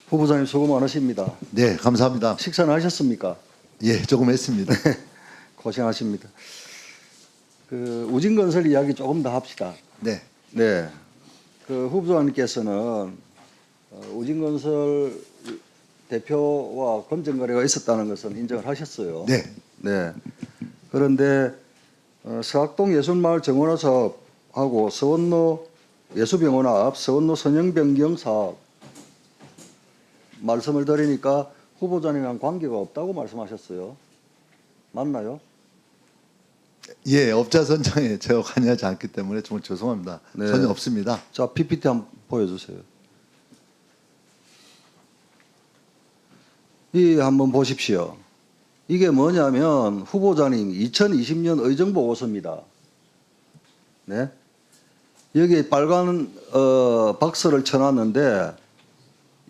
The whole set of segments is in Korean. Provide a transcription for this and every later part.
후보자님 수고 많으십니다. 네, 감사합니다. 식사는 하셨습니까? 예, 조금 했습니다. 고생하십니다. 우진건설 이야기 조금 더 합시다. 네, 네. 후보자님께서는 우진건설 대표와 검증거래가 있었다는 것은 인정을 하셨어요. 네, 네. 그런데 서학동 예술마을 정원화 사업하고 서원로 예수병원 앞 서원로 선형변경 사업 말씀을 드리니까 후보자님이랑 관계가 없다고 말씀하셨어요. 맞나요? 예, 업자 선정에 제가 관여하지 않기 때문에 정말 죄송합니다. 네. 전혀 없습니다. 자, PPT 한번 보여주세요. 이 한번 보십시오. 이게 뭐냐면 후보자님 2020년 의정보고서입니다. 네. 여기 빨간 박스를 쳐놨는데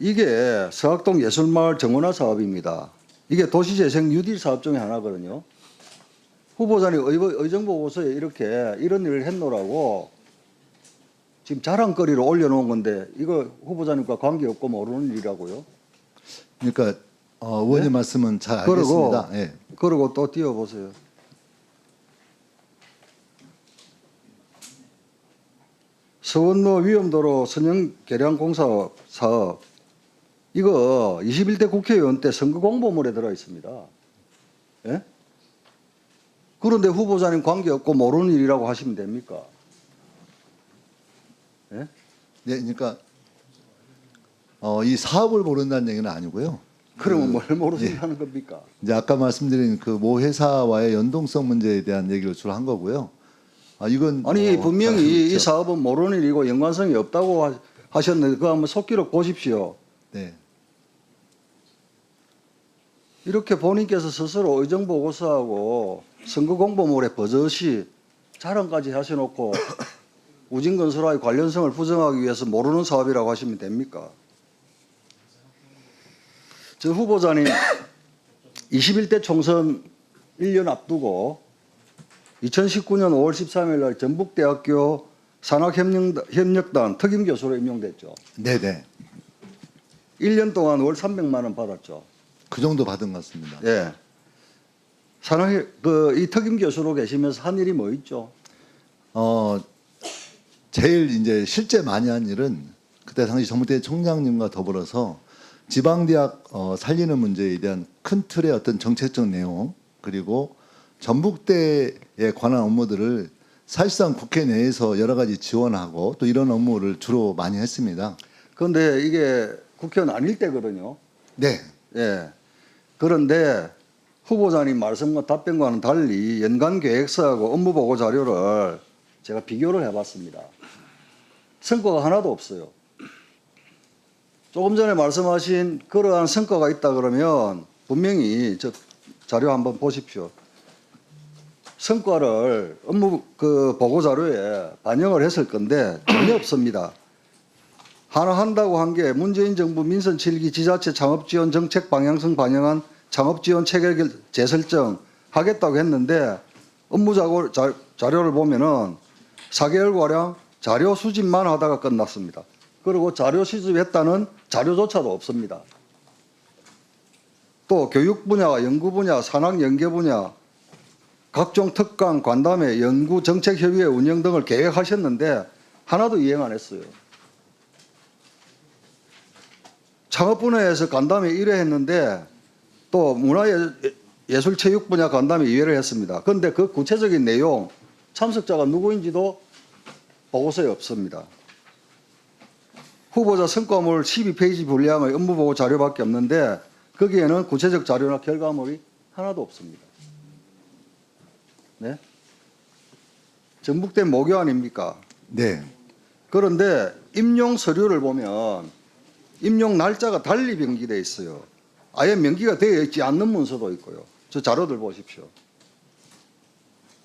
이게 서학동 예술마을 정원화 사업입니다. 이게 도시재생 뉴딜 사업 중에 하나거든요. 후보자님 의정보고서에 이렇게 이런 일을 했노라고 지금 자랑거리로 올려놓은 건데 이거 후보자님과 관계없고 모르는 일이라고요. 그러니까 의원님 네? 말씀은 잘 알겠습니다. 예. 그리고 또 띄워보세요. 서원로 위험도로 선형 개량 공사 사업 이거 21대 국회의원 때 선거 공보물에 들어 있습니다. 예? 그런데 후보자님 관계없고 모르는 일이라고 하시면 됩니까? 예? 네, 그러니까 이 사업을 모른다는 얘기는 아니고요. 그러면 뭘 모르신다는 겁니까? 이제 아까 말씀드린 그 모 회사와의 연동성 문제에 대한 얘기를 주로 한 거고요. 이건 아니 분명히 잘 이 알겠죠. 사업은 모르는 일이고 연관성이 없다고 하셨는데 그거 한번 속기록 보십시오. 네, 이렇게 본인께서 스스로 의정보고서하고 선거공보물에 버젓이 자랑까지 하셔놓고 우진건설와의 관련성을 부정하기 위해서 모르는 사업이라고 하시면 됩니까? 저 후보자님 21대 총선 1년 앞두고 2019년 5월 13일 날 전북대학교 산학협력단 특임교수로 임용됐죠. 네, 네. 1년 동안 월 300만 원 받았죠. 그 정도 받은 것 같습니다. 예. 이 특임교수로 계시면서 한 일이 뭐 있죠? 제일 이제 실제 많이 한 일은 그때 당시 전북대 총장님과 더불어서 지방대학 살리는 문제에 대한 큰 틀의 어떤 정책적 내용 그리고 전북대에 관한 업무들을 사실상 국회 내에서 여러 가지 지원하고 또 이런 업무를 주로 많이 했습니다. 그런데 이게 국회의원 아닐 때거든요. 네, 예. 그런데 후보자님 말씀과 답변과는 달리 연간 계획서하고 업무 보고 자료를 제가 비교를 해봤습니다. 성과가 하나도 없어요. 조금 전에 말씀하신 그러한 성과가 있다 그러면 분명히 저 자료 한번 보십시오. 성과를 업무 보고 자료에 반영을 했을 건데 전혀 없습니다. 하나 한다고 한 게 문재인 정부 민선 7기 지자체 창업지원 정책 방향성 반영한 창업지원 체계 재설정 하겠다고 했는데 업무 자료를 보면은 4개월가량 자료 수집만 하다가 끝났습니다. 그리고 자료 수집했다는 자료조차도 없습니다. 또 교육 분야, 연구 분야, 산학 연계 분야, 각종 특강, 관담회, 연구 정책협의회 운영 등을 계획하셨는데 하나도 이행 안 했어요. 창업 분야에서 간담회 1회 했는데 또 문화예술체육 분야 간담회 2회를 했습니다. 그런데 그 구체적인 내용, 참석자가 누구인지도 보고서에 없습니다. 후보자 성과물 12페이지 분량의 업무보고 자료밖에 없는데 거기에는 구체적 자료나 결과물이 하나도 없습니다. 네? 전북대 모교 아닙니까? 네. 그런데 임용 서류를 보면 임용 날짜가 달리 명기되어 있어요. 아예 명기가 되어 있지 않는 문서도 있고요. 저 자료들 보십시오.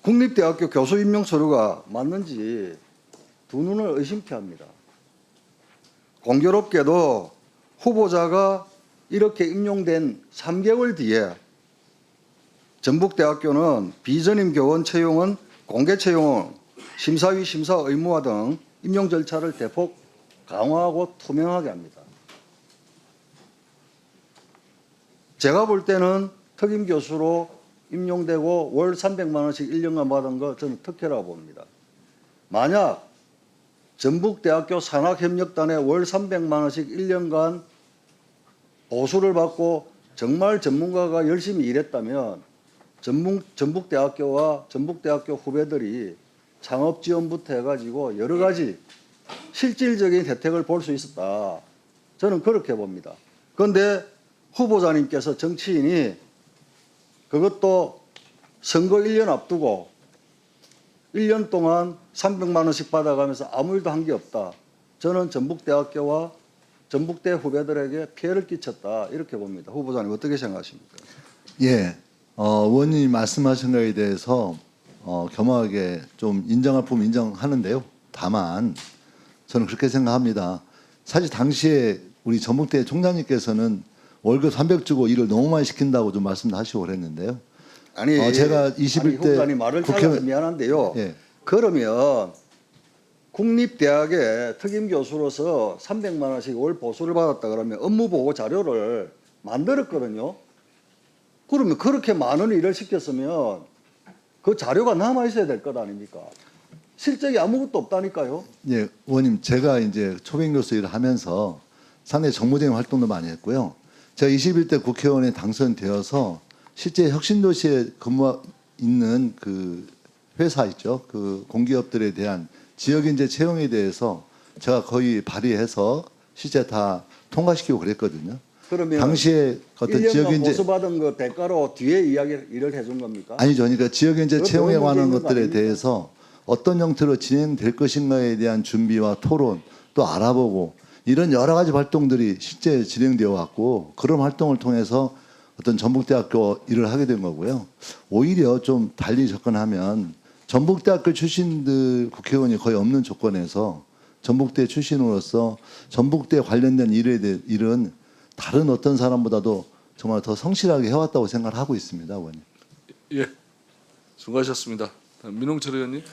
국립대학교 교수 임용 서류가 맞는지 두 눈을 의심케 합니다. 공교롭게도 후보자가 이렇게 임용된 3개월 뒤에 전북대학교는 비전임 교원 채용은 공개 채용, 심사위 심사 의무화 등 임용 절차를 대폭 강화하고 투명하게 합니다. 제가 볼 때는 특임 교수로 임용되고 월 300만 원씩 1년간 받은 거 저는 특혜라고 봅니다. 만약 전북대학교 산학협력단에 월 300만 원씩 1년간 보수를 받고 정말 전문가가 열심히 일했다면 전북대학교와 전북대학교 후배들이 창업지원부터 해가지고 여러 가지 실질적인 혜택을 볼 수 있었다. 저는 그렇게 봅니다. 그런데 후보자님께서 정치인이 그것도 선거 1년 앞두고 1년 동안 300만 원씩 받아가면서 아무 일도 한 게 없다. 저는 전북대학교와 전북대 후배들에게 피해를 끼쳤다. 이렇게 봅니다. 후보자님 어떻게 생각하십니까? 예, 의원님이 말씀하신 거에 대해서 겸허하게 좀 인정할 부분 인정하는데요. 다만 저는 그렇게 생각합니다. 사실 당시에 우리 전북대 총장님께서는 월급 300 주고 일을 너무 많이 시킨다고 좀 말씀하시고 그랬는데요. 아니, 제가 21대 후보자님 말을 잘라서 미안한데요. 예. 그러면 국립대학의 특임 교수로서 300만 원씩 월 보수를 받았다 그러면 업무 보고 자료를 만들었거든요. 그러면 그렇게 많은 일을 시켰으면 그 자료가 남아 있어야 될 것 아닙니까? 실적이 아무것도 없다니까요. 예, 의원님 제가 이제 초빙 교수 일을 하면서 상당히 정무적인 활동도 많이 했고요. 제가 21대 국회의원에 당선되어서 실제 혁신도시에 근무 있는 그 회사 있죠. 그 공기업들에 대한 지역인재 채용에 대해서 제가 거의 발의해서 실제 다 통과시키고 그랬거든요. 그러면 당시에 어떤 1년간 지역인재 보수 받은 그 대가로 뒤에 일을 해준 겁니까? 아니죠. 그러니까 지역인재 그거 채용에 너무 관한 문제 있는 거 것들에 아닙니까? 대해서 어떤 형태로 진행될 것인가에 대한 준비와 토론 또 알아보고 이런 여러 가지 활동들이 실제 진행되어 왔고 그런 활동을 통해서 어떤 전북대학교 일을 하게 된 거고요. 오히려 좀 달리 접근하면 전북대학교 출신들 국회의원이 거의 없는 조건에서 전북대 출신으로서 전북대 관련된 일은 다른 어떤 사람보다도 정말 더 성실하게 해왔다고 생각을 하고 있습니다, 의원님. 예, 수고하셨습니다. 민홍철 의원님.